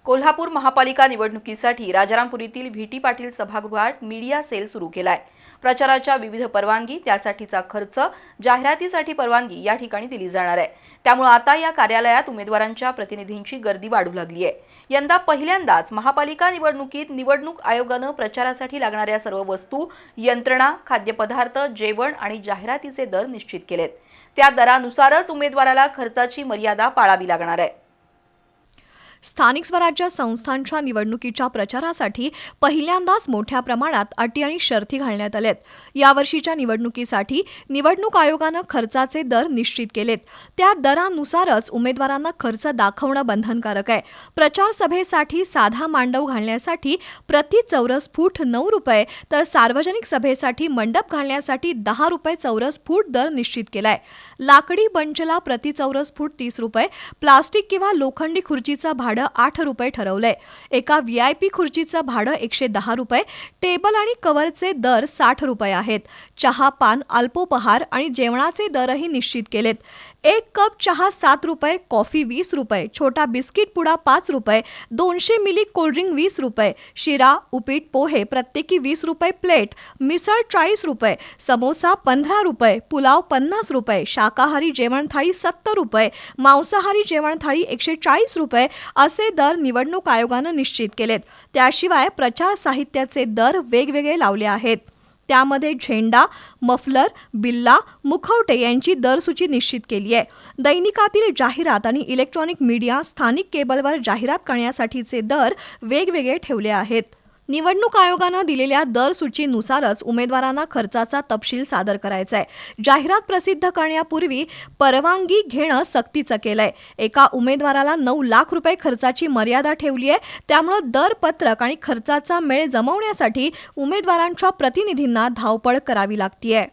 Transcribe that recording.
कोल्हापूर महापालिका निवडणुकीसाठी राजारामपुरीतील व्ही.टी. पाटील सभागृहात मीडिया सेल सुरू केलाय। प्रचाराच्या विविध परवानगी, त्यासाठीचा खर्च, जाहिरातीसाठी परवानगी या ठिकाणी दिली जाणार आहे। त्यामुळे आता या कार्यालयात उमेदवारांच्या प्रतिनिधींची गर्दी वाढू लागली आहे। यंदा पहिल्यांदाच महापालिका निवडणुकीत निवडणूक आयोगाने प्रचारासाठी लागणाऱ्या सर्व वस्तू, यंत्रणा, खाद्यपदार्थ, जेवण आणि जाहिरातीचे दर निश्चित केलेत। त्या दरानुसारच उमेदवाराला खर्चाची मर्यादा पाळावी लागणार आहे। स्थानिक स्वराज्य संस्थांच्या निवडणुकीच्या प्रचारासाठी पहिल्यांदाच मोठ्या प्रमाणात अटी आणि शर्ती घालण्यात आल्यात। यावर्षीच्या निवडणुकीसाठी निवडणूक आयोगाने खर्चाचे दर निश्चित केलेत। त्या दरानुसारच उमेदवारांना खर्च दाखवणं बंधनकारक आहे। प्रचार सभेसाठी साधा मांडव घालण्यासाठी प्रति चौरस फूट 9 रुपये, तर सार्वजनिक सभेसाठी मंडप घालण्यासाठी 10 रुपये चौरस फूट दर निश्चित केलाय। लाकडी बंचला प्रति चौरस फूट 30 रुपये, प्लास्टिक किंवा लोखंडी खुर्चीचा भाडं 8 रुपये ठरवलंय। एका व्हीआयपी खुर्चीचं भाडं 110 रुपये, टेबल आणि कव्हरचे दर 60 रुपये आहेत। चहा, पान, अल्पोपहार आणि जेवणाचे दरही निश्चित केलेत। 1 कप चहा 7 रुपये, कॉफी 20 रुपये, छोटा बिस्किट पुडा 5 रुपये, 200 मिली कोल्ड्रिंक 20 रुपये, शिरा, उपीट, पोहे प्रत्येकी 20 रुपये प्लेट, मिसळ 40 रुपये, समोसा 15 रुपये, पुलाव 50 रुपये, शाकाहारी जेवण थाळी 70 रुपये, मांसाहारी जेवण थाळी 140 रुपये असे दर निवडणूक आयोगाने निश्चित केलेत। त्याशिवाय प्रचार साहित्याचे दर वेगवेगळे लावले आहेत। त्यामध्ये झेंडा, मफलर, बिल्ला, मुखवटे यांची दरसूची निश्चित केली आहे। दैनिकातील जाहिरात आणि इलेक्ट्रॉनिक मीडिया, स्थानिक केबलवर जाहिरात करण्यासाठीचे दर वेगवेगळे ठेवले आहेत। निवडणूक आयोगाने दिलेल्या दरसूचीनुसारच उमेदवारांना खर्चाचा तपशील सादर करायचा आहे। जाहिरात प्रसिद्ध करण्यापूर्वी परवानगी घेणं सक्तीचं केलंय। एका उमेदवाराला 9 लाख रुपये खर्चाची मर्यादा ठेवली आहे। त्यामुळे दरपत्रक आणि खर्चाचा मेळ जमवण्यासाठी उमेदवारांच्या प्रतिनिधींना धावपळ करावी लागतेय।